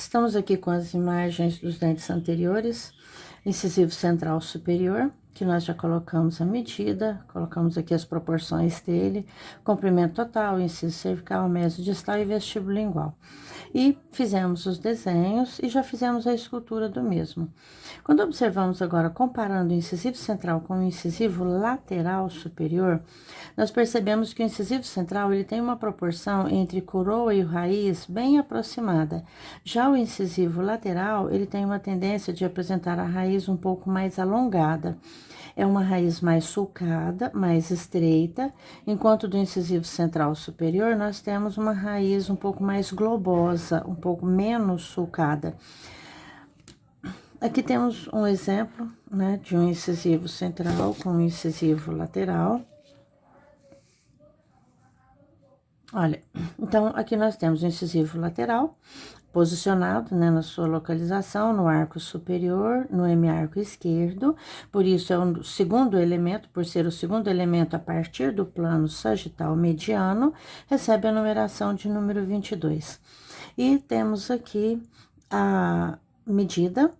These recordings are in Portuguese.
Estamos aqui com as imagens dos dentes anteriores, incisivo central superior, que nós já colocamos a medida, colocamos aqui as proporções dele, comprimento total, inciso cervical, meso distal e vestíbulo lingual. E fizemos os desenhos e já fizemos a escultura do mesmo. Quando observamos agora, comparando o incisivo central com o incisivo lateral superior, nós percebemos que o incisivo central ele tem uma proporção entre coroa e raiz bem aproximada. Já o incisivo lateral, ele tem uma tendência de apresentar a raiz um pouco mais alongada. É uma raiz mais sulcada, mais estreita, enquanto do incisivo central superior nós temos uma raiz um pouco mais globosa, um pouco menos sulcada. Aqui temos um exemplo, né, de um incisivo central com um incisivo lateral. Olha, então aqui nós temos o incisivo lateral, posicionado, né, na sua localização, no arco superior, no hemiarco esquerdo, por isso é o segundo elemento, por ser o segundo elemento a partir do plano sagital mediano, recebe a numeração de número 22. E temos aqui a medida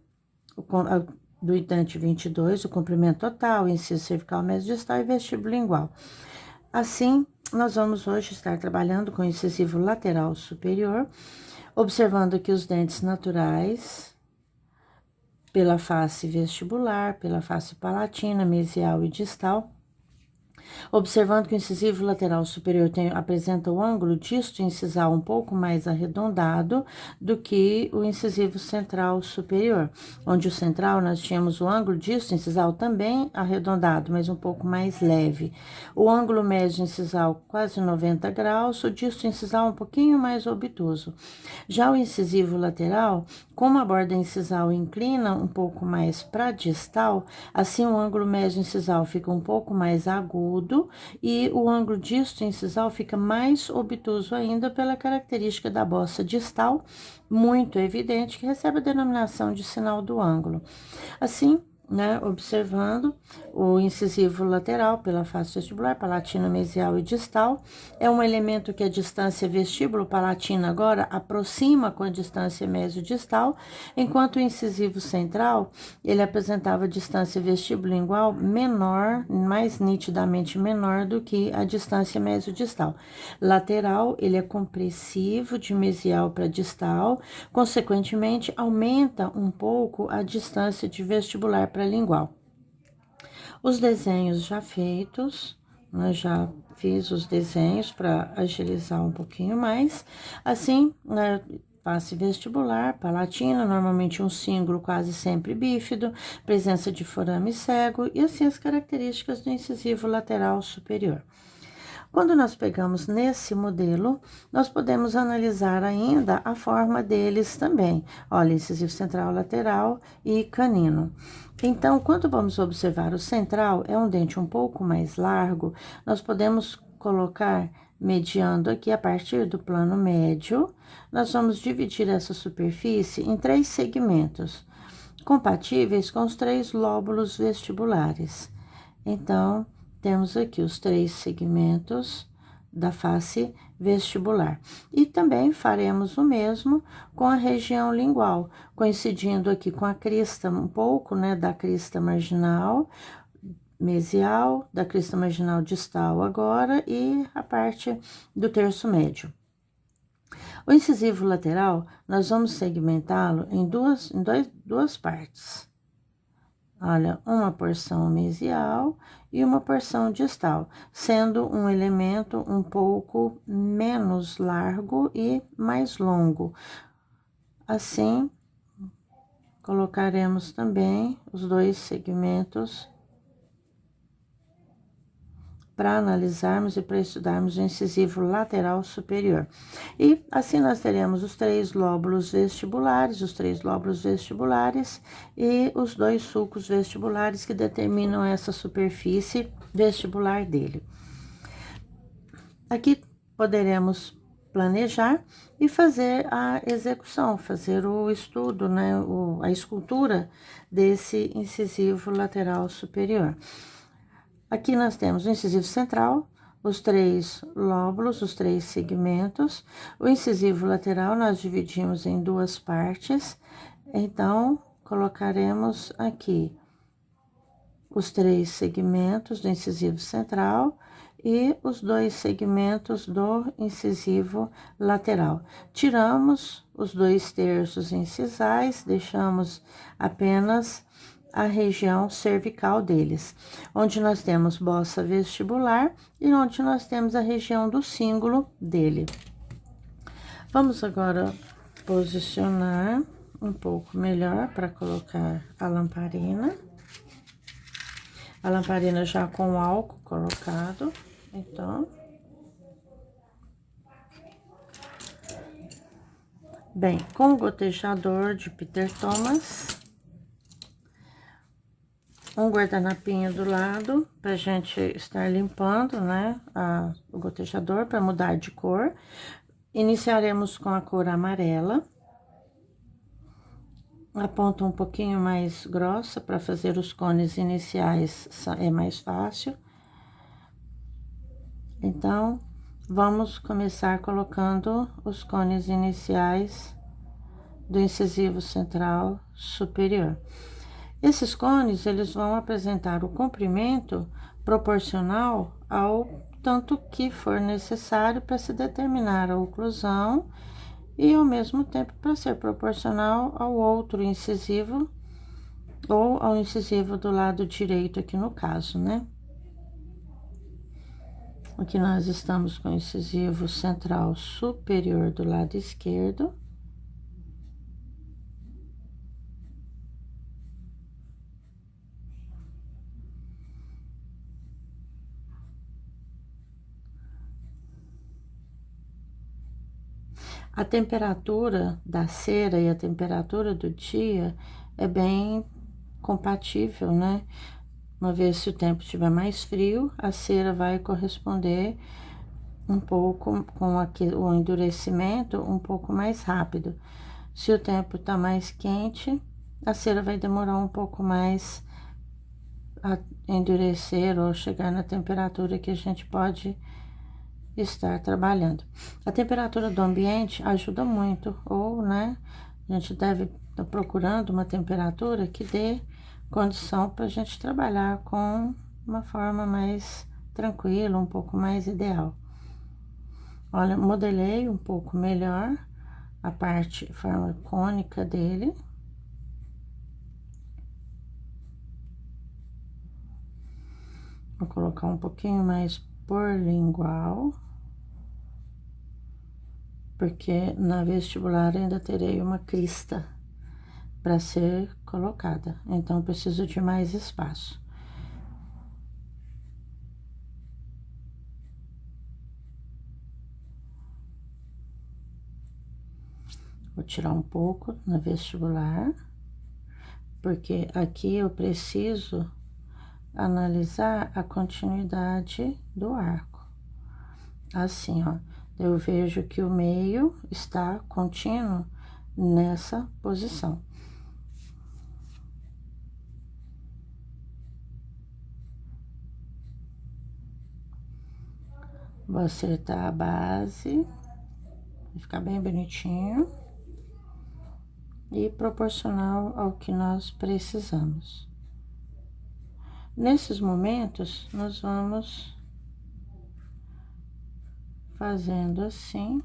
do dente 22, o comprimento total, inciso cervical, meso distal e vestíbulo lingual. Assim, nós vamos hoje estar trabalhando com o incisivo lateral superior, observando aqui os dentes naturais, pela face vestibular, pela face palatina, mesial e distal. Observando que o incisivo lateral superior apresenta o ângulo disto-incisal um pouco mais arredondado do que o incisivo central superior, onde o central nós tínhamos o ângulo disto-incisal também arredondado, mas um pouco mais leve. O ângulo médio-incisal quase 90 graus, o disto-incisal um pouquinho mais obtuso. Já o incisivo lateral, como a borda incisal inclina um pouco mais para distal, assim o ângulo médio-incisal fica um pouco mais agudo, e o ângulo disto-incisal fica mais obtuso ainda pela característica da bossa distal, muito evidente, que recebe a denominação de sinal do ângulo. Assim, né, observando o incisivo lateral pela face vestibular, palatina, mesial e distal, é um elemento que a distância vestíbulo-palatina agora aproxima com a distância mesodistal, enquanto o incisivo central, ele apresentava distância vestíbulo-lingual menor, mais nitidamente menor do que a distância mesodistal. Lateral, ele é compressivo de mesial para distal, consequentemente, aumenta um pouco a distância de vestibular para lingual. Os desenhos já feitos, né, já fiz os desenhos para agilizar um pouquinho mais. Assim, né, face vestibular, palatina, normalmente um cíngulo quase sempre bífido, presença de forame cego e assim as características do incisivo lateral superior. Quando nós pegamos nesse modelo, nós podemos analisar ainda a forma deles também. Olha, incisivo central, lateral e canino. Então, quando vamos observar o central, é um dente um pouco mais largo, nós podemos colocar, mediando aqui a partir do plano médio, nós vamos dividir essa superfície em 3 segmentos, compatíveis com os 3 lóbulos vestibulares. Então, temos aqui os 3 segmentos da face vestibular. E também faremos o mesmo com a região lingual, coincidindo aqui com a crista, um pouco, né, da crista marginal mesial, da crista marginal distal agora, e a parte do terço médio. O incisivo lateral, nós vamos segmentá-lo em duas partes. Olha, uma porção mesial e uma porção distal, sendo um elemento um pouco menos largo e mais longo. Assim, colocaremos também os 2 segmentos para analisarmos e para estudarmos o incisivo lateral superior. E assim nós teremos os 3 lóbulos vestibulares, e os 2 sulcos vestibulares que determinam essa superfície vestibular dele. Aqui poderemos planejar e fazer a execução, fazer o estudo, né, a escultura desse incisivo lateral superior. Aqui nós temos o incisivo central, os 3 lóbulos, os 3 segmentos. O incisivo lateral nós dividimos em 2 partes, então, colocaremos aqui os 3 segmentos do incisivo central e os 2 segmentos do incisivo lateral. Tiramos os 2/3 incisais, deixamos apenas a região cervical deles, onde nós temos bossa vestibular e onde nós temos a região do cíngulo dele. Vamos agora posicionar um pouco melhor para colocar a lamparina. A lamparina já com o álcool colocado, então. Bem, com o gotejador de Peter Thomas, um guardanapinho do lado, pra gente estar limpando, né, o gotejador para mudar de cor. Iniciaremos com a cor amarela. A ponta um pouquinho mais grossa para fazer os cones iniciais é mais fácil. Então, vamos começar colocando os cones iniciais do incisivo central superior. Esses cones, eles vão apresentar o comprimento proporcional ao tanto que for necessário para se determinar a oclusão e, ao mesmo tempo, para ser proporcional ao outro incisivo, ou ao incisivo do lado direito aqui no caso, né? Aqui nós estamos com o incisivo central superior do lado esquerdo. A temperatura da cera e a temperatura do dia é bem compatível, né? Uma vez se o tempo estiver mais frio, a cera vai corresponder um pouco com o endurecimento um pouco mais rápido. Se o tempo tá mais quente, a cera vai demorar um pouco mais a endurecer ou chegar na temperatura que a gente pode estar trabalhando. A temperatura do ambiente ajuda muito, ou, né, a gente deve estar procurando uma temperatura que dê condição para a gente trabalhar com uma forma mais tranquila, um pouco mais ideal. Olha, modelei um pouco melhor a forma cônica dele. Vou colocar um pouquinho mais por lingual, porque na vestibular ainda terei uma crista para ser colocada, então preciso de mais espaço. Vou tirar um pouco na vestibular, porque aqui eu preciso analisar a continuidade do arco. Assim, ó, eu vejo que o meio está contínuo nessa posição. Vou acertar a base, vai ficar bem bonitinho e proporcional ao que nós precisamos. Nesses momentos, nós vamos fazendo assim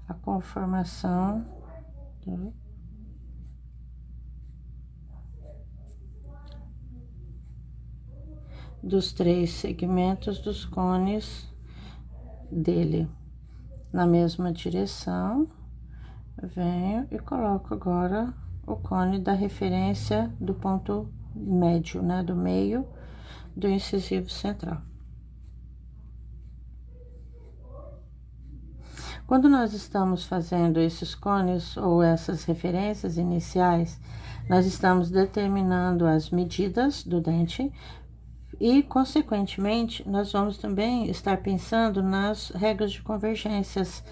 a conformação dos 3 segmentos dos cones dele. Na mesma direção, venho e coloco agora o cone da referência do ponto médio, né, do meio do incisivo central. Quando nós estamos fazendo esses cones ou essas referências iniciais, nós estamos determinando as medidas do dente e, consequentemente, nós vamos também estar pensando nas regras de convergências.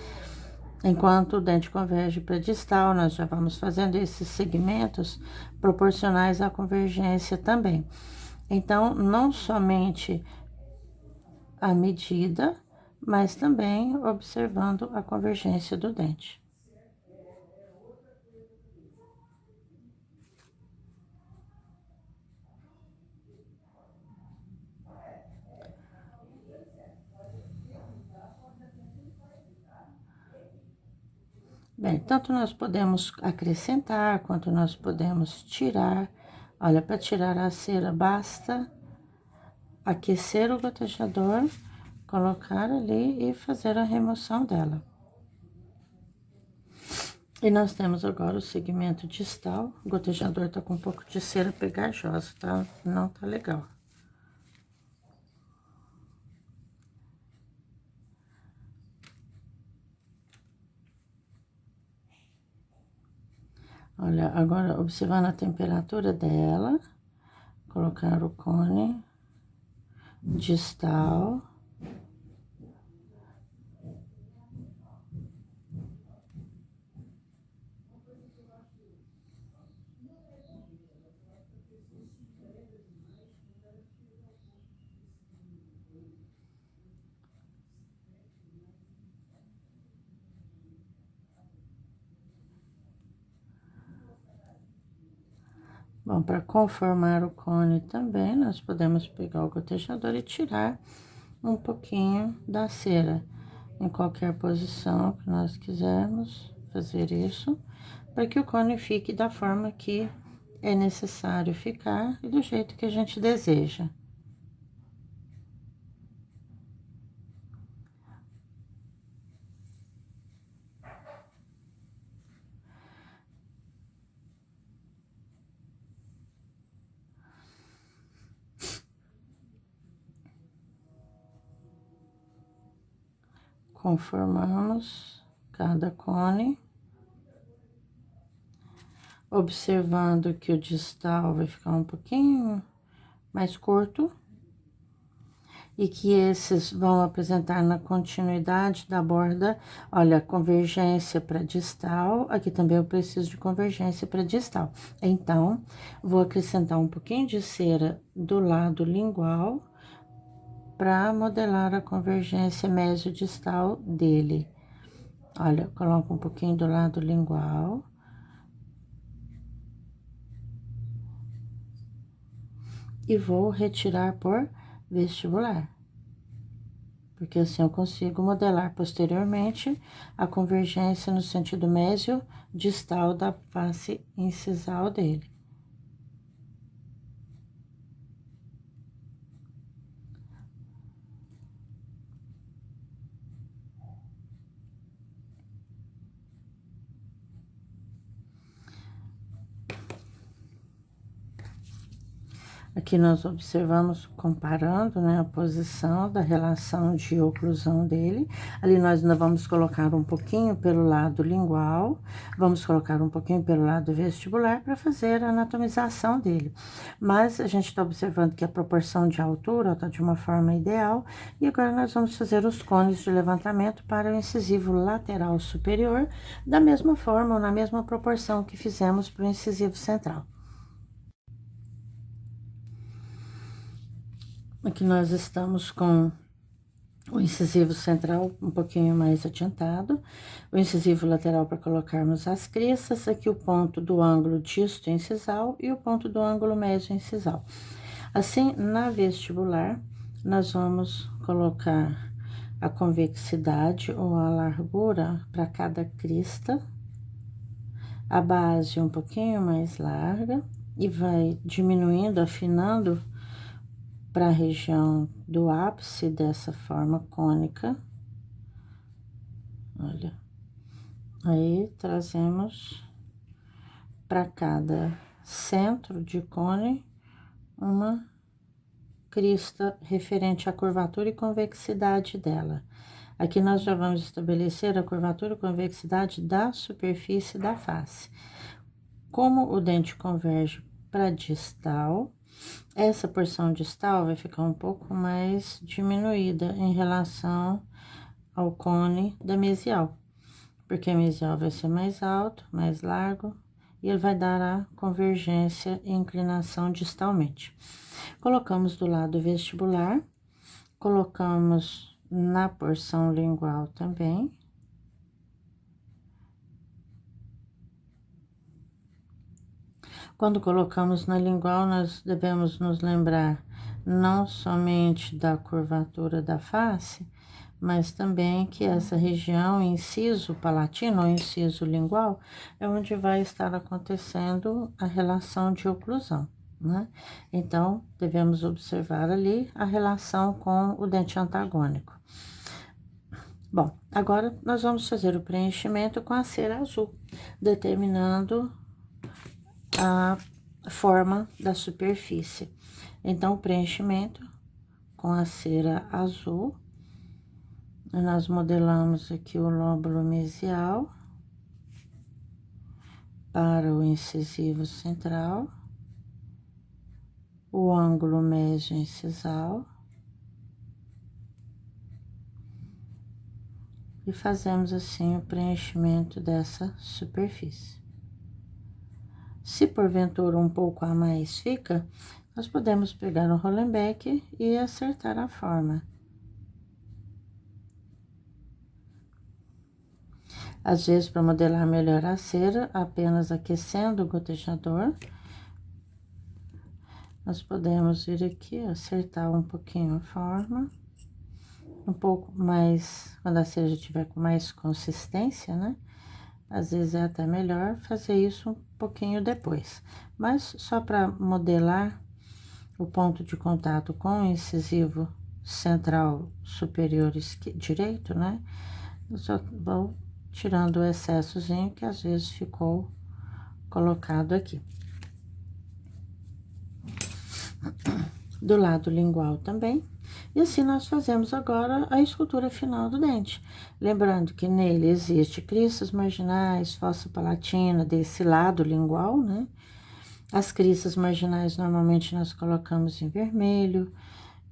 Enquanto o dente converge para distal, nós já vamos fazendo esses segmentos proporcionais à convergência também. Então, não somente a medida, mas também observando a convergência do dente. Bem, tanto nós podemos acrescentar, quanto nós podemos tirar. Olha, para tirar a cera, basta aquecer o gotejador, colocar ali e fazer a remoção dela. E nós temos agora o segmento distal. O gotejador tá com um pouco de cera pegajosa, tá? Não tá legal. Olha, agora observando a temperatura dela, colocar o cone distal. Bom, para conformar o cone também, nós podemos pegar o gotejador e tirar um pouquinho da cera, em qualquer posição que nós quisermos fazer isso, para que o cone fique da forma que é necessário ficar e do jeito que a gente deseja. Conformamos cada cone, observando que o distal vai ficar um pouquinho mais curto e que esses vão apresentar na continuidade da borda. Olha, convergência para distal, aqui também eu preciso de convergência para distal. Então, vou acrescentar um pouquinho de cera do lado lingual para modelar a convergência mesodistal dele. Olha, coloco um pouquinho do lado lingual. E vou retirar por vestibular. Porque assim eu consigo modelar posteriormente a convergência no sentido mesio-distal da face incisal dele. Aqui nós observamos, comparando, né, a posição da relação de oclusão dele. Ali nós ainda vamos colocar um pouquinho pelo lado lingual, vamos colocar um pouquinho pelo lado vestibular para fazer a anatomização dele. Mas a gente está observando que a proporção de altura está de uma forma ideal. E agora nós vamos fazer os cones de levantamento para o incisivo lateral superior, da mesma forma ou na mesma proporção que fizemos para o incisivo central. Aqui nós estamos com o incisivo central um pouquinho mais adiantado, o incisivo lateral para colocarmos as crestas, aqui o ponto do ângulo disto incisal e o ponto do ângulo médio incisal. Assim, na vestibular, nós vamos colocar a convexidade ou a largura para cada crista, a base um pouquinho mais larga e vai diminuindo, afinando para a região do ápice dessa forma cônica. Olha, aí trazemos para cada centro de cone uma crista referente à curvatura e convexidade dela. Aqui nós já vamos estabelecer a curvatura e convexidade da superfície da face. Como o dente converge para distal, essa porção distal vai ficar um pouco mais diminuída em relação ao cone da mesial, porque a mesial vai ser mais alto, mais largo, e ele vai dar a convergência e inclinação distalmente. Colocamos do lado vestibular Colocamos na porção lingual também. Quando colocamos na lingual, nós devemos nos lembrar não somente da curvatura da face, mas também que essa região, inciso palatino ou inciso lingual, é onde vai estar acontecendo a relação de oclusão, né? Então, devemos observar ali a relação com o dente antagônico. Bom, agora nós vamos fazer o preenchimento com a cera azul, determinando a forma da superfície. Então, o preenchimento com a cera azul, nós modelamos aqui o lóbulo mesial para o incisivo central, o ângulo médio incisal e fazemos assim o preenchimento dessa superfície. Se porventura um pouco a mais fica, nós podemos pegar o Rollenbeck e acertar a forma. Às vezes, para modelar melhor a cera, apenas aquecendo o gotejador, nós podemos vir aqui, acertar um pouquinho a forma, um pouco mais, quando a cera já estiver com mais consistência, né? Às vezes é até melhor fazer isso um pouquinho depois. Mas só para modelar o ponto de contato com o incisivo central superior direito, né? Eu só vou tirando o excessozinho que às vezes ficou colocado aqui. Do lado lingual também. E assim nós fazemos agora a escultura final do dente. Lembrando que nele existe cristas marginais, fossa palatina, desse lado lingual, né? As cristas marginais normalmente nós colocamos em vermelho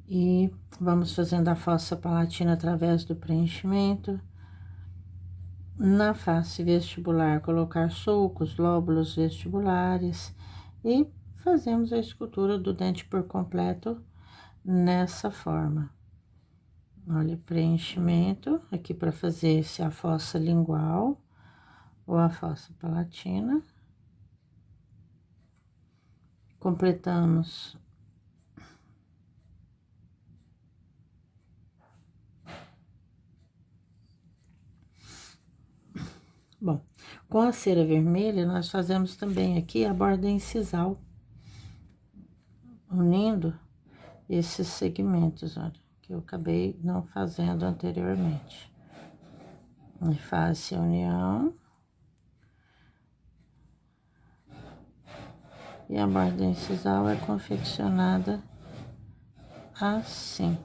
e vamos fazendo a fossa palatina através do preenchimento. Na face vestibular, colocar sulcos, lóbulos vestibulares e fazemos a escultura do dente por completo nessa forma. Olha, preenchimento aqui para fazer se a fossa lingual ou a fossa palatina. Completamos bom, com a cera vermelha, nós fazemos também aqui a borda incisal, unindo esses segmentos, olha, que eu acabei não fazendo anteriormente. E faz a união. E a borda incisal é confeccionada assim.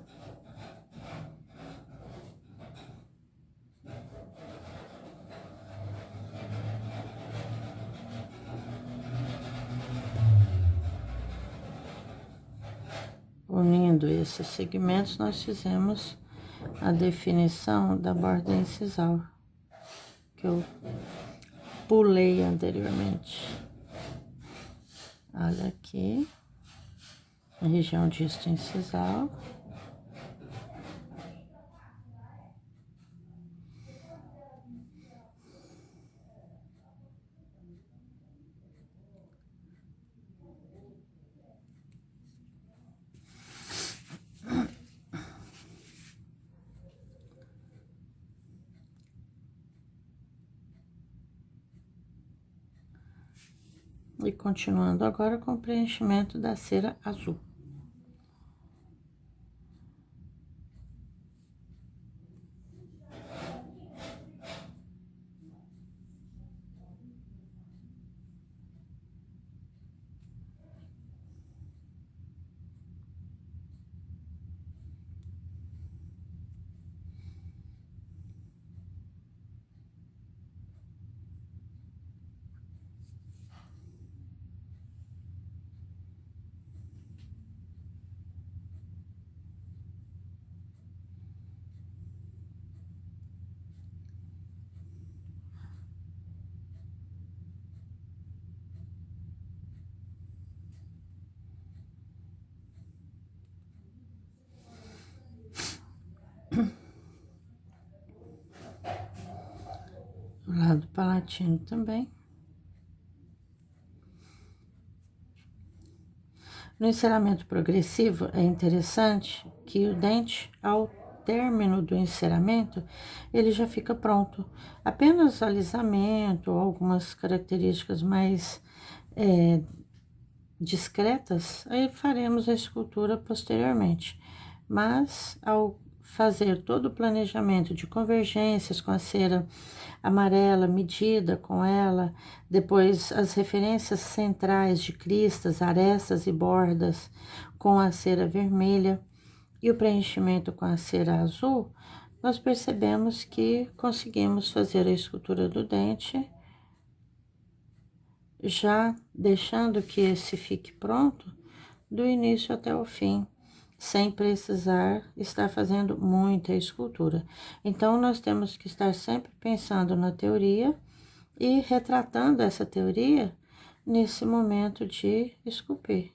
Unindo esses segmentos, nós fizemos a definição da borda incisal, que eu pulei anteriormente. Olha aqui, a região disto incisal. E continuando agora com o preenchimento da cera azul. Do lado palatino também. No enceramento progressivo, é interessante que o dente, ao término do enceramento, ele já fica pronto. Apenas alisamento ou algumas características mais discretas, aí faremos a escultura posteriormente. Mas, ao fazer todo o planejamento de convergências com a cera amarela, medida com ela, depois as referências centrais de cristas, arestas e bordas com a cera vermelha e o preenchimento com a cera azul, nós percebemos que conseguimos fazer a escultura do dente, já deixando que esse fique pronto do início até o fim, sem precisar estar fazendo muita escultura. Então, nós temos que estar sempre pensando na teoria e retratando essa teoria nesse momento de esculpir.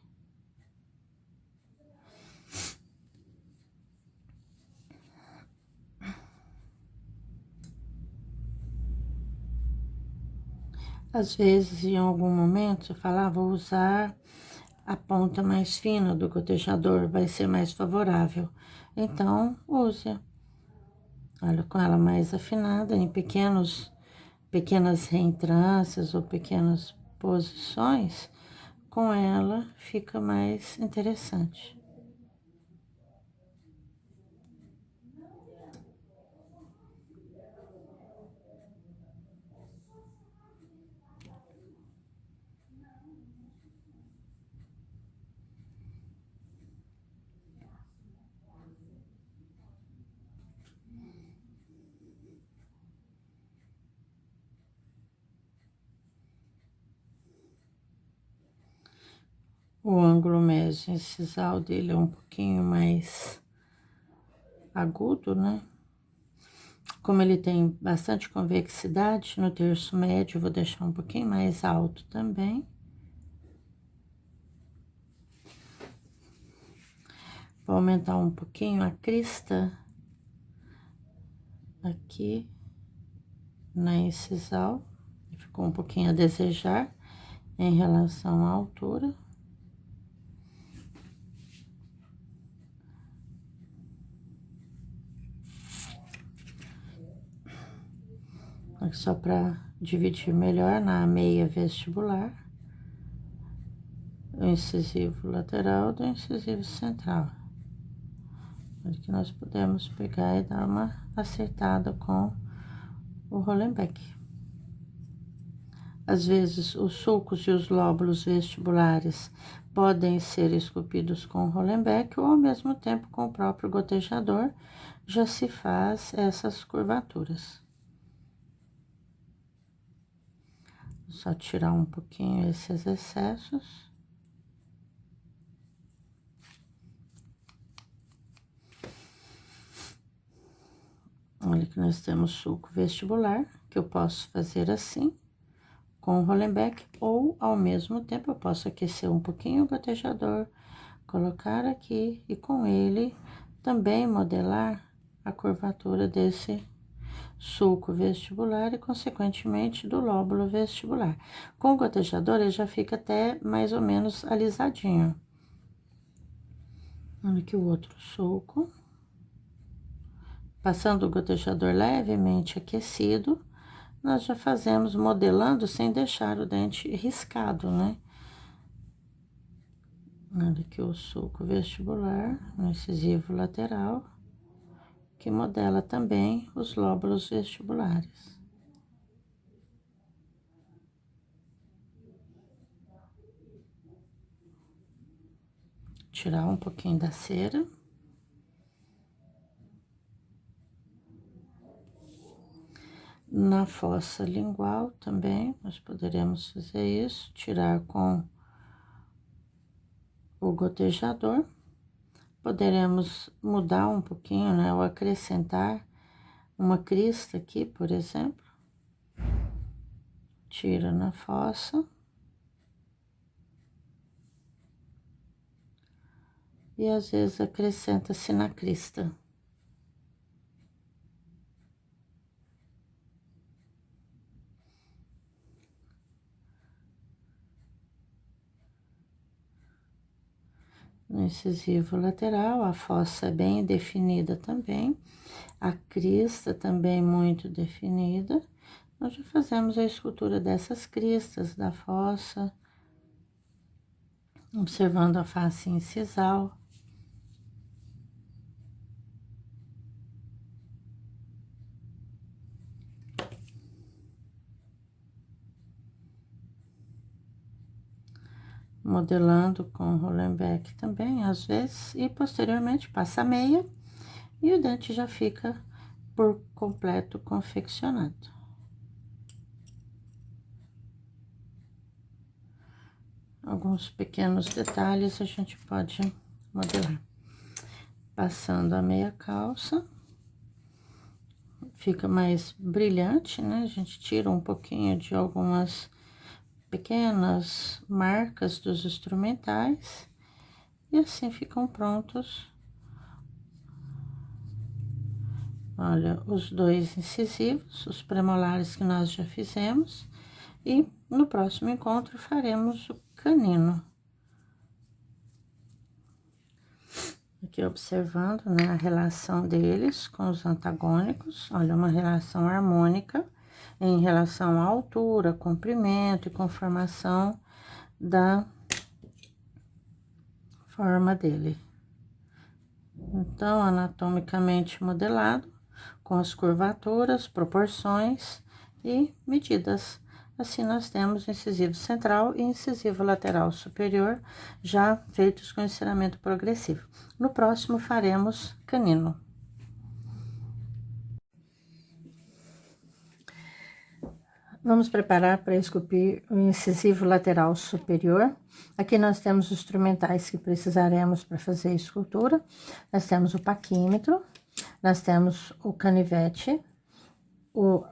Às vezes, em algum momento, eu falo, vou usar a ponta mais fina do gotejador, vai ser mais favorável. Então, use. Olha, com ela mais afinada, em pequenas reentrâncias ou pequenas posições, com ela fica mais interessante. O ângulo médio incisal dele é um pouquinho mais agudo, né? Como ele tem bastante convexidade no terço médio, eu vou deixar um pouquinho mais alto também. Vou aumentar um pouquinho a crista aqui na incisal. Ficou um pouquinho a desejar em relação à altura. Aqui só para dividir melhor na meia vestibular, o incisivo lateral do incisivo central. Aqui nós podemos pegar e dar uma acertada com o Hollenbeck. Às vezes, os sulcos e os lóbulos vestibulares podem ser esculpidos com o Hollenbeck ou, ao mesmo tempo, com o próprio gotejador, já se faz essas curvaturas. Só tirar um pouquinho esses excessos. Olha que nós temos sulco vestibular, que eu posso fazer assim, com o Hollenbeck, ou ao mesmo tempo eu posso aquecer um pouquinho o gotejador, colocar aqui e com ele também modelar a curvatura desse sulco vestibular e, consequentemente, do lóbulo vestibular. Com o gotejador, ele já fica até mais ou menos alisadinho. Olha aqui o outro sulco. Passando o gotejador levemente aquecido, nós já fazemos modelando sem deixar o dente riscado, né? Olha aqui o sulco vestibular, no incisivo lateral, que modela também os lóbulos vestibulares. Tirar um pouquinho da cera. Na fossa lingual também, nós poderemos fazer isso, tirar com o gotejador. Poderemos mudar um pouquinho, né, ou acrescentar uma crista aqui, por exemplo. Tira na fossa. E às vezes acrescenta-se na crista. No incisivo lateral, a fossa é bem definida também, a crista também muito definida. Nós já fazemos a escultura dessas cristas da fossa, observando a face incisal. Modelando com Hollenbeck também, às vezes, e posteriormente passa a meia e o dente já fica por completo confeccionado. Alguns pequenos detalhes a gente pode modelar. Passando a meia calça, fica mais brilhante, né? A gente tira um pouquinho de algumas pequenas marcas dos instrumentais e assim ficam prontos. Olha, os dois incisivos, os premolares que nós já fizemos, e no próximo encontro faremos o canino. Aqui observando, né, a relação deles com os antagônicos, olha, uma relação harmônica em relação à altura, comprimento e conformação da forma dele. Então, anatomicamente modelado, com as curvaturas, proporções e medidas. Assim, nós temos incisivo central e incisivo lateral superior, já feitos com encerramento progressivo. No próximo, faremos canino. Vamos preparar para esculpir o incisivo lateral superior. Aqui nós temos os instrumentais que precisaremos para fazer a escultura. Nós temos o paquímetro, nós temos o canivete,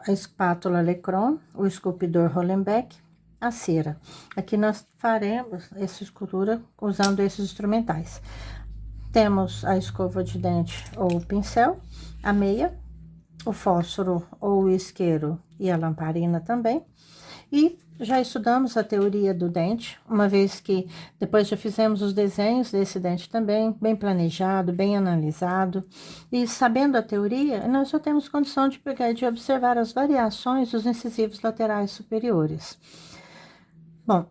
a espátula Lecron, o esculpidor Hollenbeck, a cera. Aqui nós faremos essa escultura usando esses instrumentais. Temos a escova de dente ou o pincel, a meia, o fósforo ou o isqueiro e a lamparina também. E já estudamos a teoria do dente, uma vez que depois já fizemos os desenhos desse dente também, bem planejado, bem analisado. E sabendo a teoria, nós já temos condição de pegar e de observar as variações dos incisivos laterais superiores. Bom,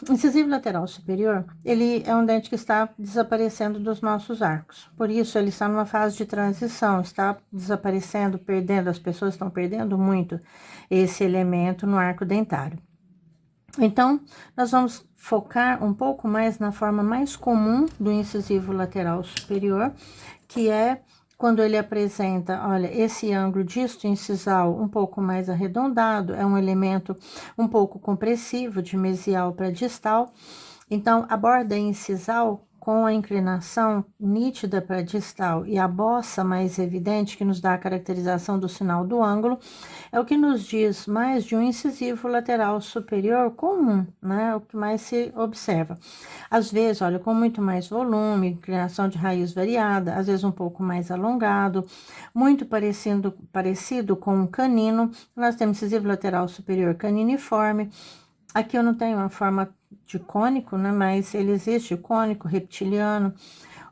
incisivo lateral superior, ele é um dente que está desaparecendo dos nossos arcos. Por isso, ele está numa fase de transição, está desaparecendo, perdendo, as pessoas estão perdendo muito esse elemento no arco dentário. Então, nós vamos focar um pouco mais na forma mais comum do incisivo lateral superior, que é quando ele apresenta, olha, esse ângulo disto incisal um pouco mais arredondado, é um elemento um pouco compressivo de mesial para distal. Então, a borda incisal com a inclinação nítida para distal e a bossa mais evidente, que nos dá a caracterização do sinal do ângulo, é o que nos diz mais de um incisivo lateral superior comum, né? O que mais se observa. Às vezes, olha, com muito mais volume, inclinação de raiz variada, às vezes um pouco mais alongado, muito parecido com um canino. Nós temos incisivo lateral superior caniniforme. Aqui eu não tenho uma forma de cônico, né? Mas ele existe, o cônico, reptiliano,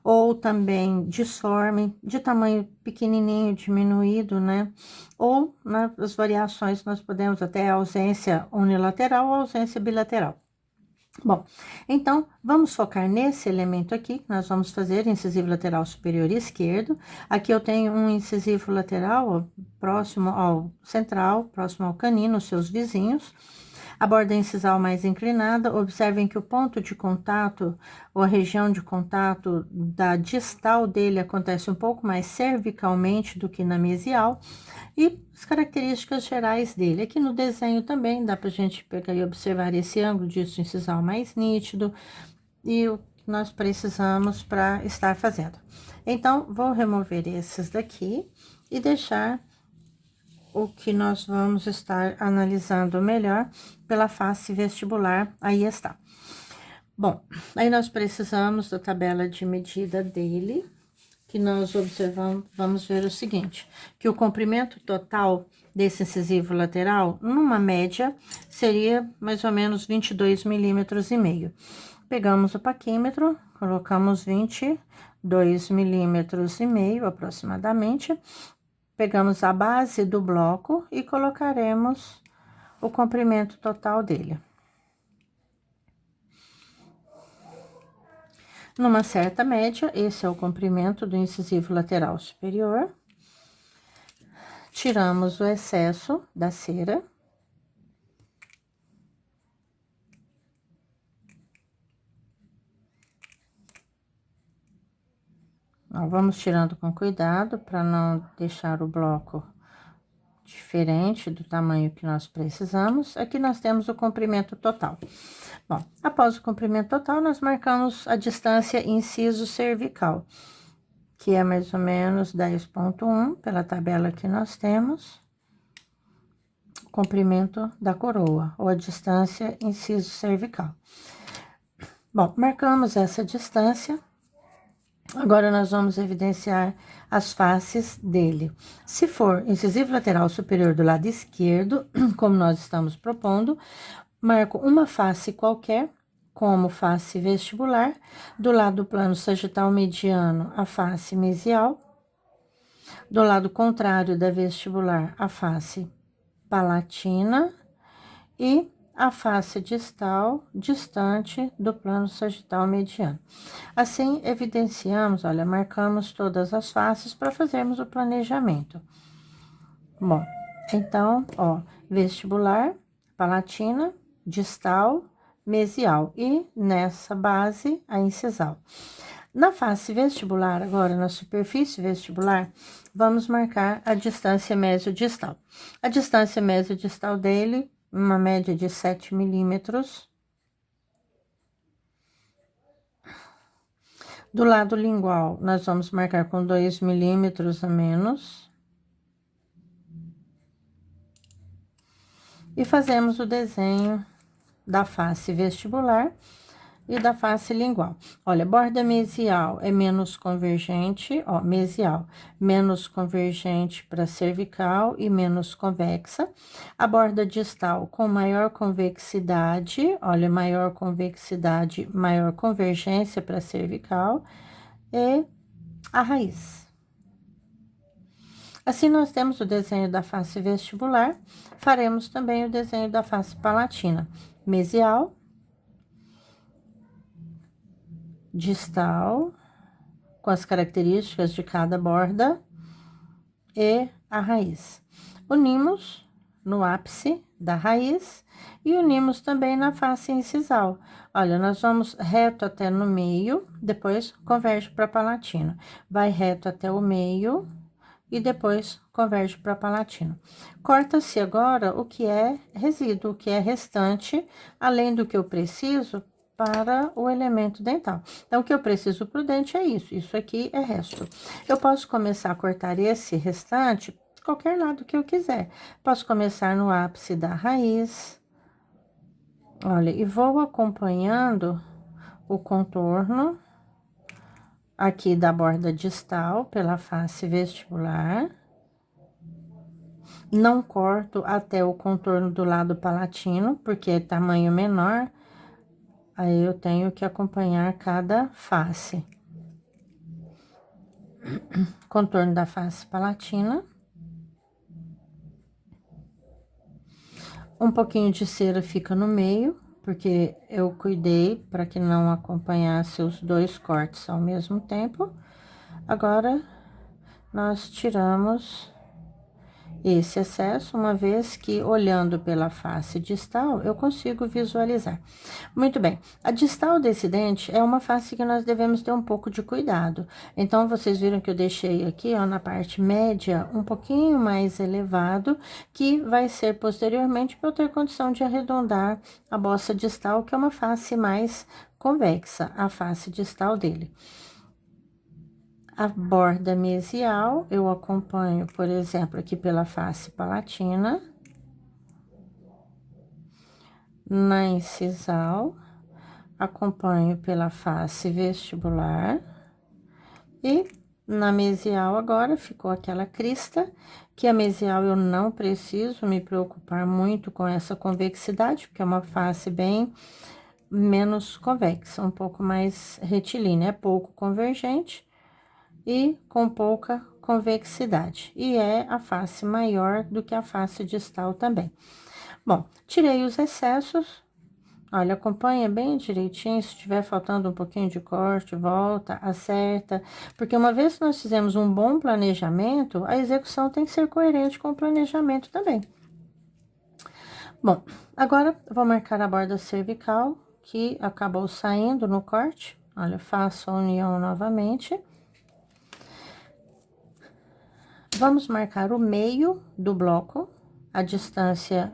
ou também disforme, de tamanho pequenininho, diminuído, né? Ou nas variações nós podemos até ausência unilateral ou ausência bilateral. Bom, então, vamos focar nesse elemento aqui, que nós vamos fazer incisivo lateral superior esquerdo. Aqui eu tenho um incisivo lateral ó, próximo ao central, próximo ao canino, os seus vizinhos. A borda incisal mais inclinada, observem que o ponto de contato, ou a região de contato da distal dele acontece um pouco mais cervicalmente do que na mesial, e as características gerais dele. Aqui no desenho também dá pra gente pegar e observar esse ângulo disso incisal mais nítido, e o que nós precisamos para estar fazendo. Então, vou remover esses daqui e deixar o que nós vamos estar analisando melhor pela face vestibular, aí está. Bom, aí nós precisamos da tabela de medida dele, que nós observamos, vamos ver o seguinte, que o comprimento total desse incisivo lateral, numa média, seria mais ou menos 22,5 milímetros. Pegamos o paquímetro, colocamos 22,5 mm aproximadamente. Pegamos a base do bloco e colocaremos o comprimento total dele. Numa certa média, esse é o comprimento do incisivo lateral superior. Tiramos o excesso da cera. Ó, vamos tirando com cuidado para não deixar o bloco diferente do tamanho que nós precisamos. Aqui nós temos o comprimento total. Bom, após o comprimento total, nós marcamos a distância inciso cervical, que é mais ou menos 10,1 pela tabela que nós temos. Comprimento da coroa, ou a distância inciso cervical. Bom, marcamos essa distância. Agora, nós vamos evidenciar as faces dele. Se for incisivo lateral superior do lado esquerdo, como nós estamos propondo, marco uma face qualquer, como face vestibular, do lado do plano sagital mediano, a face mesial, do lado contrário da vestibular, a face palatina e a face distal distante do plano sagital mediano. Assim, evidenciamos, olha, marcamos todas as faces para fazermos o planejamento. Bom, então, ó, vestibular, palatina, distal, mesial e nessa base a incisal. Na face vestibular, agora na superfície vestibular, vamos marcar a distância mesiodistal. A distância mesiodistal dele, uma média de 7 milímetros. Do lado lingual, nós vamos marcar com 2 milímetros a menos. E fazemos o desenho da face vestibular e da face lingual. Olha, borda mesial é menos convergente, ó, mesial, menos convergente para cervical e menos convexa. A borda distal com maior convexidade, olha, maior convexidade, maior convergência para cervical e a raiz. Assim, nós temos o desenho da face vestibular, faremos também o desenho da face palatina, mesial, distal, com as características de cada borda, e a raiz. Unimos no ápice da raiz e unimos também na face incisal. Olha, nós vamos reto até no meio, depois converge para a palatina. Vai reto até o meio e depois converge para a palatina. Corta-se agora o que é resíduo, o que é restante, além do que eu preciso para o elemento dental. Então, o que eu preciso pro dente é isso aqui é resto. Eu posso começar a cortar esse restante de qualquer lado que eu quiser. Posso começar no ápice da raiz. Olha, e vou acompanhando o contorno aqui da borda distal pela face vestibular. Não corto até o contorno do lado palatino, porque é tamanho menor. Aí, eu tenho que acompanhar cada face. Contorno da face palatina. Um pouquinho de cera fica no meio, porque eu cuidei para que não acompanhasse os dois cortes ao mesmo tempo. Agora, nós tiramos esse excesso, uma vez que, olhando pela face distal, eu consigo visualizar. Muito bem, a distal desse dente é uma face que nós devemos ter um pouco de cuidado. Então, vocês viram que eu deixei aqui, ó, na parte média, um pouquinho mais elevado, que vai ser posteriormente para eu ter condição de arredondar a bossa distal, que é uma face mais convexa, a face distal dele. A borda mesial, eu acompanho, por exemplo, aqui pela face palatina. Na incisal, acompanho pela face vestibular. E na mesial agora, ficou aquela crista, que a mesial eu não preciso me preocupar muito com essa convexidade, porque é uma face bem menos convexa, um pouco mais retilínea, é pouco convergente e com pouca convexidade. E é a face maior do que a face distal também. Bom, tirei os excessos. Olha, acompanha bem direitinho, se tiver faltando um pouquinho de corte, volta, acerta, porque uma vez que nós fizemos um bom planejamento, a execução tem que ser coerente com o planejamento também. Bom, agora vou marcar a borda cervical, que acabou saindo no corte. Olha, faço a união novamente. Vamos marcar o meio do bloco, a distância,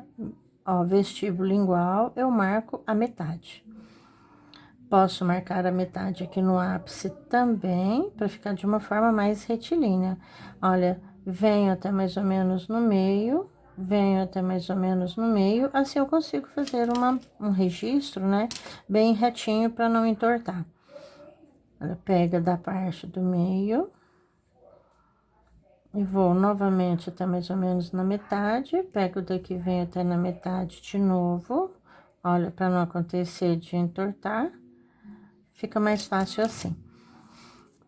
ó, vestíbulo lingual, eu marco a metade. Posso marcar a metade aqui no ápice também, para ficar de uma forma mais retilínea. Olha, venho até mais ou menos no meio, venho até mais ou menos no meio, assim eu consigo fazer um registro, né, bem retinho para não entortar. Olha, pega da parte do meio. E vou novamente até mais ou menos na metade, pego daqui, venho até na metade de novo. Olha, para não acontecer de entortar, fica mais fácil assim.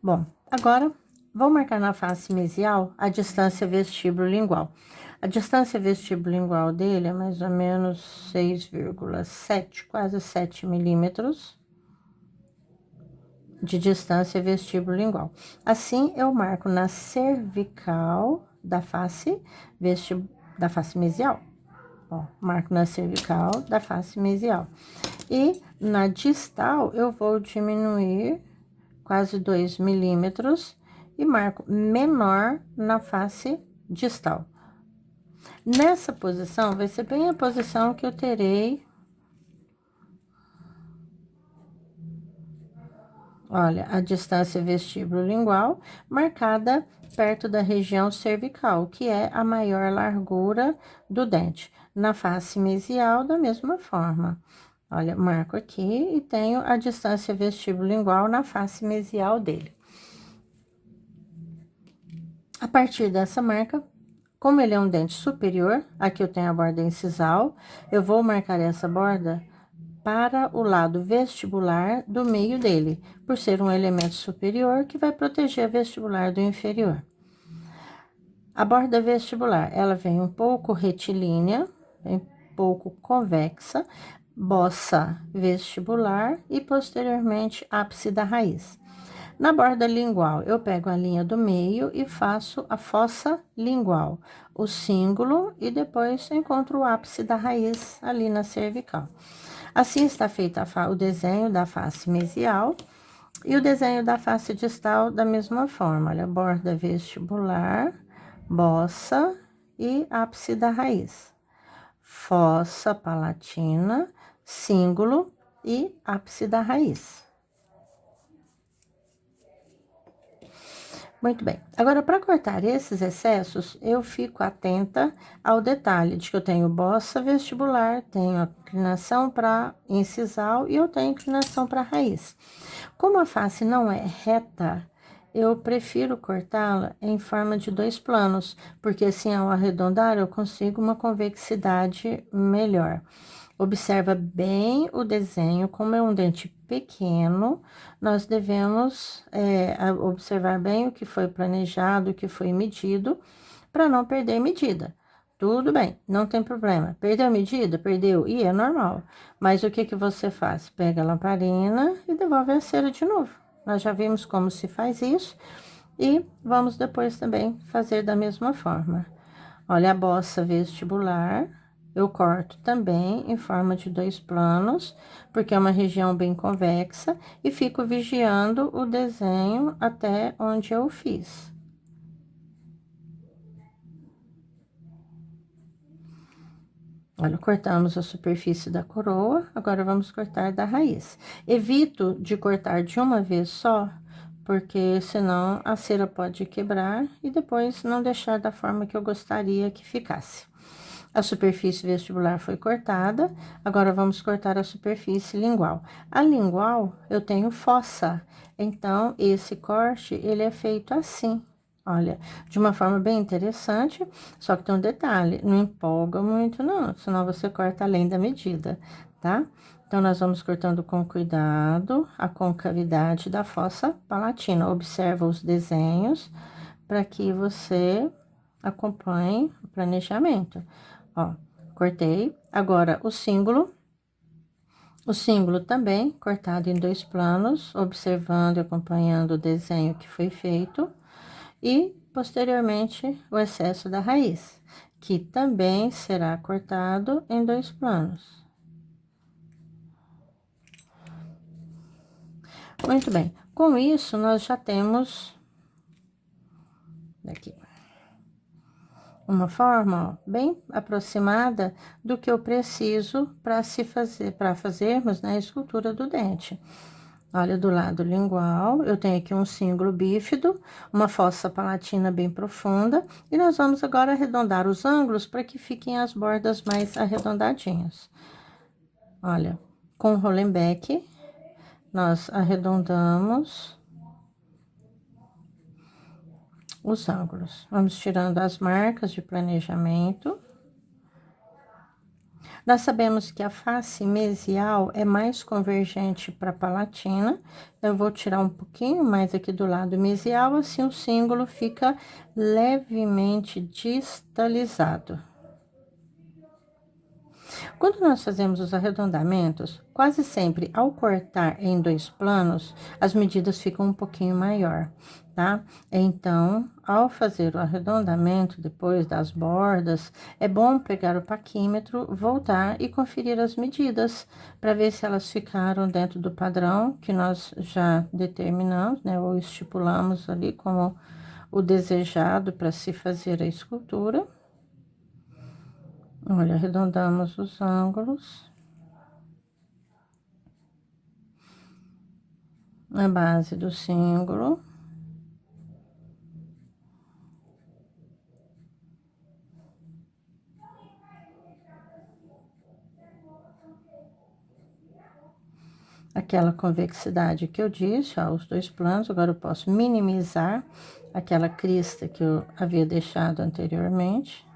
Bom, agora, vou marcar na face mesial a distância vestíbulo-lingual. A distância vestíbulo-lingual dele é mais ou menos 6,7, quase 7 milímetros de distância vestíbulo-lingual. Assim, eu marco na cervical da face mesial. Ó, marco na cervical da face mesial. E na distal, eu vou diminuir quase 2 milímetros e marco menor na face distal. Nessa posição, vai ser bem a posição que eu terei. Olha, a distância vestíbulo-lingual marcada perto da região cervical, que é a maior largura do dente. Na face mesial, da mesma forma. Olha, marco aqui e tenho a distância vestíbulo-lingual na face mesial dele. A partir dessa marca, como ele é um dente superior, aqui eu tenho a borda incisal, eu vou marcar essa borda para o lado vestibular do meio dele, por ser um elemento superior que vai proteger a vestibular do inferior. A borda vestibular, ela vem um pouco retilínea, um pouco convexa, bossa vestibular e posteriormente ápice da raiz. Na borda lingual, eu pego a linha do meio e faço a fossa lingual, o cíngulo e depois encontro o ápice da raiz ali na cervical. Assim está feito o desenho da face mesial e o desenho da face distal da mesma forma. Olha, borda vestibular, bossa e ápice da raiz. Fossa palatina, cíngulo e ápice da raiz. Muito bem. Agora, para cortar esses excessos, eu fico atenta ao detalhe de que eu tenho bossa vestibular, tenho inclinação para incisal e eu tenho inclinação para raiz. Como a face não é reta, eu prefiro cortá-la em forma de 2 planos, porque assim, ao arredondar, eu consigo uma convexidade melhor. Observa bem o desenho, como é um dente pequeno, nós devemos observar bem o que foi planejado, o que foi medido, para não perder medida. Tudo bem, não tem problema. Perdeu a medida? Perdeu, e é normal. Mas o que que você faz? Pega a lamparina e devolve a cera de novo. Nós já vimos como se faz isso e vamos depois também fazer da mesma forma. Olha, a bossa vestibular, eu corto também em forma de 2 planos, porque é uma região bem convexa, e fico vigiando o desenho até onde eu fiz. Olha, cortamos a superfície da coroa, agora vamos cortar da raiz. Evito de cortar de uma vez só, porque senão a cera pode quebrar e depois não deixar da forma que eu gostaria que ficasse. A superfície vestibular foi cortada, agora vamos cortar a superfície lingual. A lingual, eu tenho fossa, então, esse corte, ele é feito assim, olha, de uma forma bem interessante, só que tem um detalhe, não empolga muito não, senão você corta além da medida, tá? Então, nós vamos cortando com cuidado a concavidade da fossa palatina. Observa os desenhos para que você acompanhe o planejamento. Ó, cortei. Agora, o símbolo. O símbolo também cortado em 2 planos, observando e acompanhando o desenho que foi feito. E, posteriormente, o excesso da raiz, que também será cortado em 2 planos. Muito bem, com isso, nós já temos aqui uma forma, ó, bem aproximada do que eu preciso para fazermos, né, a escultura do dente. Olha, do lado lingual, eu tenho aqui um símbolo bífido, uma fossa palatina bem profunda, e nós vamos agora arredondar os ângulos para que fiquem as bordas mais arredondadinhas. Olha, com o Rollenbeck, nós arredondamos os ângulos. Vamos tirando as marcas de planejamento. Nós sabemos que a face mesial é mais convergente para a palatina. Eu vou tirar um pouquinho mais aqui do lado mesial, assim o símbolo fica levemente distalizado. Quando nós fazemos os arredondamentos, quase sempre ao cortar em 2 planos, as medidas ficam um pouquinho maior, tá? Então, ao fazer o arredondamento depois das bordas, é bom pegar o paquímetro, voltar e conferir as medidas para ver se elas ficaram dentro do padrão que nós já determinamos, né? Ou estipulamos ali como o desejado para se fazer a escultura. Olha, arredondamos os ângulos. Na base do símbolo. Aquela convexidade que eu disse, ó, os 2 planos, agora eu posso minimizar aquela crista que eu havia deixado anteriormente.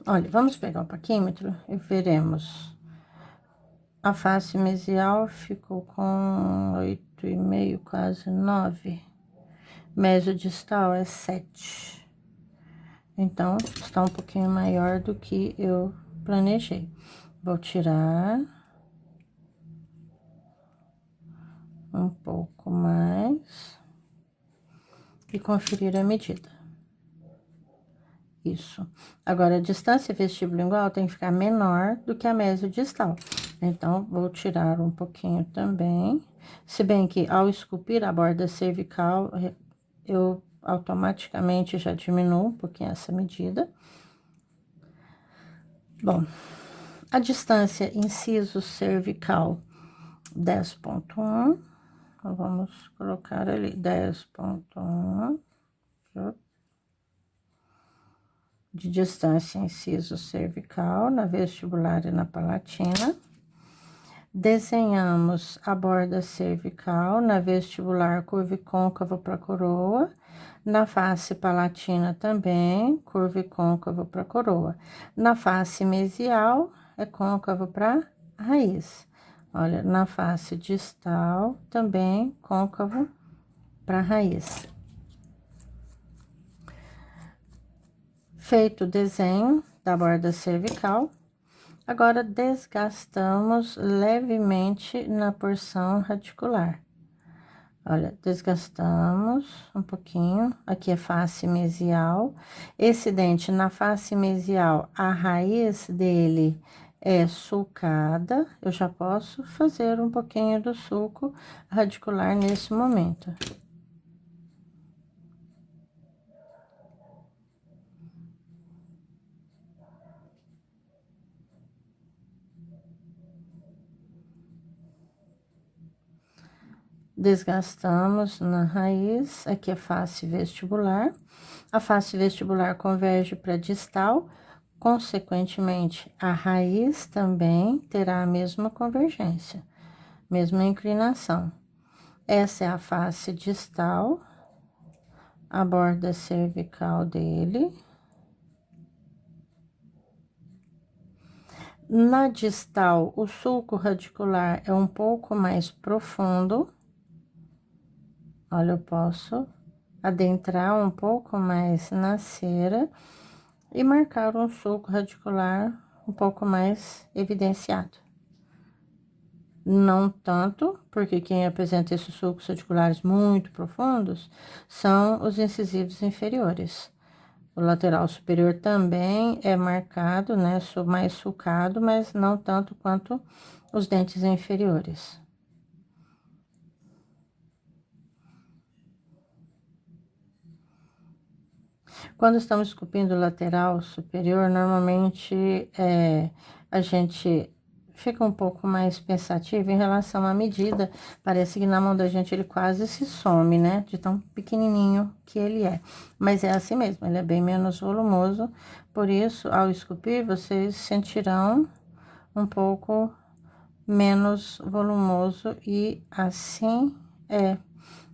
Olha, vamos pegar o paquímetro e veremos. A face mesial ficou com 8,5, quase 9. Mesodistal é 7. Então, está um pouquinho maior do que eu planejei. Vou tirar um pouco mais e conferir a medida. Isso. Agora, a distância vestibulingual tem que ficar menor do que a mesodistal. Então, vou tirar um pouquinho também. Se bem que ao esculpir a borda cervical, eu automaticamente já diminuo um pouquinho essa medida. Bom, a distância inciso cervical 10,1. Então, vamos colocar ali 10,1 de distância inciso cervical na vestibular e na palatina. Desenhamos a borda cervical na vestibular curva e côncavo para coroa, na face palatina também, curva e côncavo para coroa. Na face mesial, é côncavo para raiz. Olha, na face distal, também côncavo para raiz. Feito o desenho da borda cervical, agora desgastamos levemente na porção radicular. Olha, desgastamos um pouquinho. Aqui é face mesial. Esse dente na face mesial, a raiz dele é sulcada. Eu já posso fazer um pouquinho do sulco radicular nesse momento. Desgastamos na raiz, aqui é face vestibular. A face vestibular converge para distal, consequentemente, a raiz também terá a mesma convergência, mesma inclinação. Essa é a face distal a borda cervical dele. Na distal, o sulco radicular é um pouco mais profundo. Olha, eu posso adentrar um pouco mais na cera e marcar um sulco radicular um pouco mais evidenciado. Não tanto, porque quem apresenta esses sulcos radiculares muito profundos são os incisivos inferiores. O lateral superior também é marcado, né, mais sulcado, mas não tanto quanto os dentes inferiores. Quando estamos esculpindo o lateral superior, normalmente a gente fica um pouco mais pensativo em relação à medida. Parece que na mão da gente ele quase se some, né? De tão pequenininho que ele é. Mas é assim mesmo, ele é bem menos volumoso. Por isso, ao esculpir, vocês sentirão um pouco menos volumoso e assim é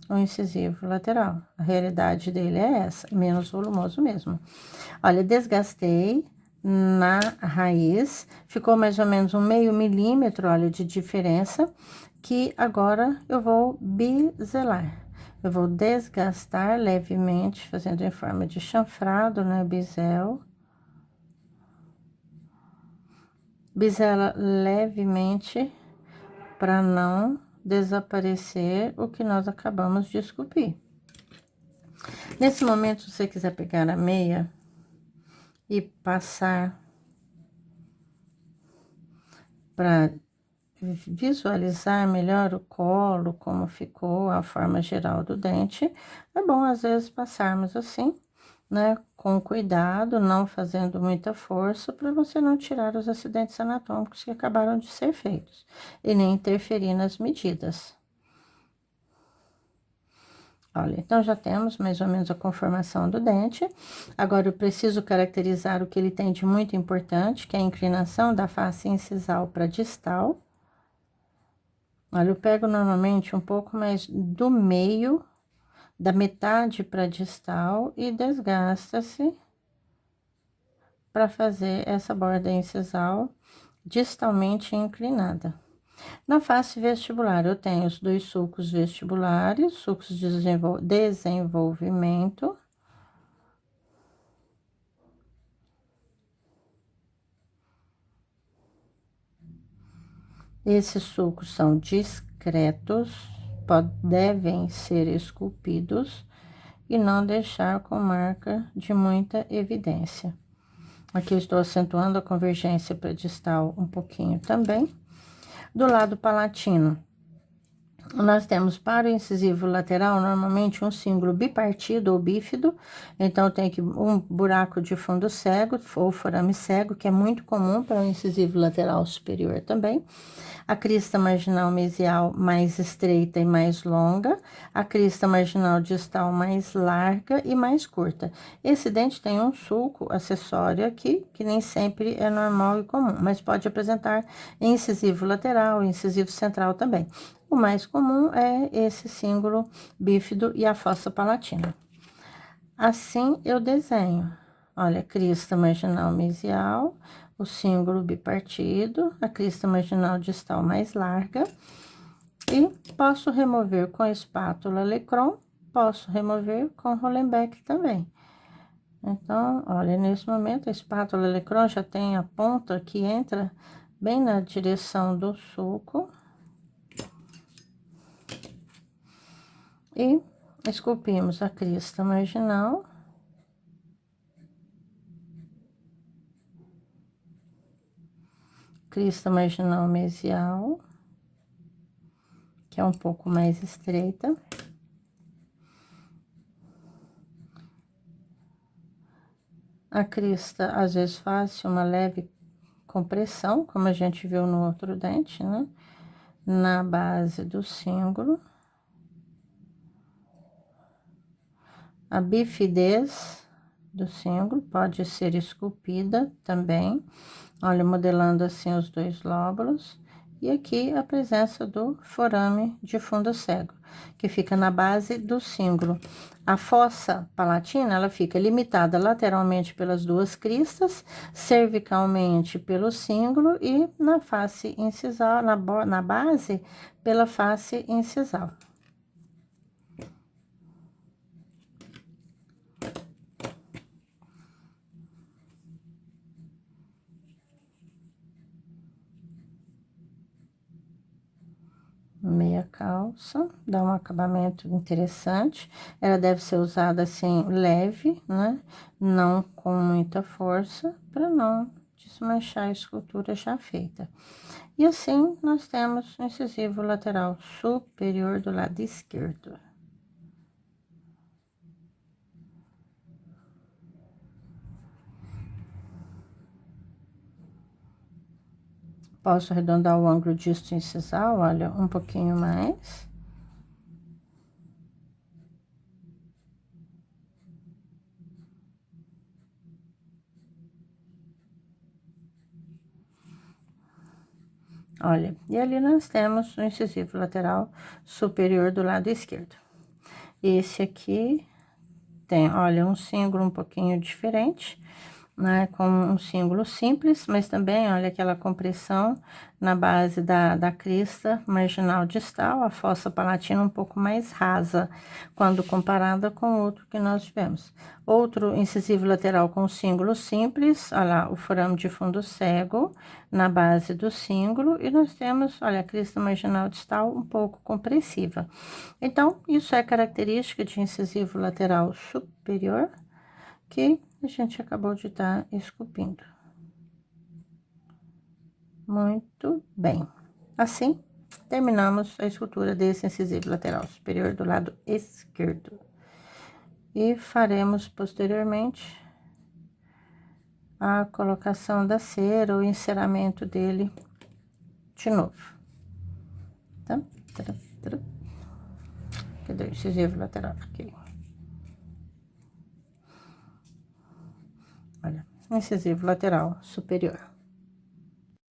o incisivo lateral. A realidade dele é essa, menos volumoso mesmo. Olha, desgastei na raiz, ficou mais ou menos um meio milímetro, olha, de diferença, que agora eu vou biselar. Eu vou desgastar levemente, fazendo em forma de chanfrado, né, bisel. Bisela levemente para não desaparecer o que nós acabamos de esculpir. Nesse momento, se você quiser pegar a meia e passar para visualizar melhor o colo, como ficou a forma geral do dente, é bom às vezes passarmos assim, né, com cuidado, não fazendo muita força, para você não tirar os acidentes anatômicos que acabaram de ser feitos e nem interferir nas medidas. Olha, então já temos mais ou menos a conformação do dente. Agora eu preciso caracterizar o que ele tem de muito importante, que é a inclinação da face incisal para distal. Olha, eu pego normalmente um pouco mais do meio, da metade para distal e desgasta-se para fazer essa borda incisal distalmente inclinada. Na face vestibular, eu tenho os dois sulcos vestibulares, sulcos de desenvolvimento. Esses sulcos são discretos, devem ser esculpidos e não deixar com marca de muita evidência. Aqui eu estou acentuando a convergência para distal um pouquinho também. Do lado palatino, nós temos para o incisivo lateral, normalmente um símbolo bipartido ou bífido, então tem que um buraco de fundo cego ou forame cego, que é muito comum para o incisivo lateral superior também. A crista marginal mesial mais estreita e mais longa, a crista marginal distal mais larga e mais curta. Esse dente tem um sulco acessório aqui, que nem sempre é normal e comum, mas pode apresentar incisivo lateral, incisivo central também. O mais comum é esse símbolo bífido e a fossa palatina. Assim eu desenho. Olha, crista marginal mesial, o símbolo bipartido, a crista marginal distal mais larga. E posso remover com a espátula Lecron, posso remover com Rollenbeck também. Então, olha, nesse momento a espátula Lecron já tem a ponta que entra bem na direção do sulco. E esculpimos a crista marginal. Crista marginal mesial, que é um pouco mais estreita. A crista, às vezes, faz uma leve compressão, como a gente viu no outro dente, né? Na base do símbolo. A bifidez do símbolo pode ser esculpida também. Olha, modelando assim os dois lóbulos. E aqui a presença do forame de fundo cego, que fica na base do cíngulo. A fossa palatina, ela fica limitada lateralmente pelas duas cristas, cervicalmente pelo cíngulo e na face incisal, na base, pela face incisal. Meia calça, dá um acabamento interessante. Ela deve ser usada assim, leve, né? Não com muita força, para não desmanchar a escultura já feita. E assim, nós temos o incisivo lateral superior do lado esquerdo. Posso arredondar o ângulo disto incisal, olha, um pouquinho mais. Olha, e ali nós temos o incisivo lateral superior do lado esquerdo. Esse aqui tem, olha, um símbolo um pouquinho diferente, né? Com um símbolo simples, mas também, olha, aquela compressão na base da crista marginal distal, a fossa palatina um pouco mais rasa, quando comparada com o outro que nós tivemos. Outro incisivo lateral com símbolo simples, olha lá, o forame de fundo cego na base do símbolo, e nós temos, olha, a crista marginal distal um pouco compressiva. Então, isso é característica de incisivo lateral superior, que a gente acabou de estar esculpindo. Muito bem. Assim, terminamos a escultura desse incisivo lateral superior do lado esquerdo. E faremos posteriormente a colocação da cera, o enceramento dele de novo. Tá? Cadê o incisivo lateral? Aqui. Olha, incisivo lateral superior.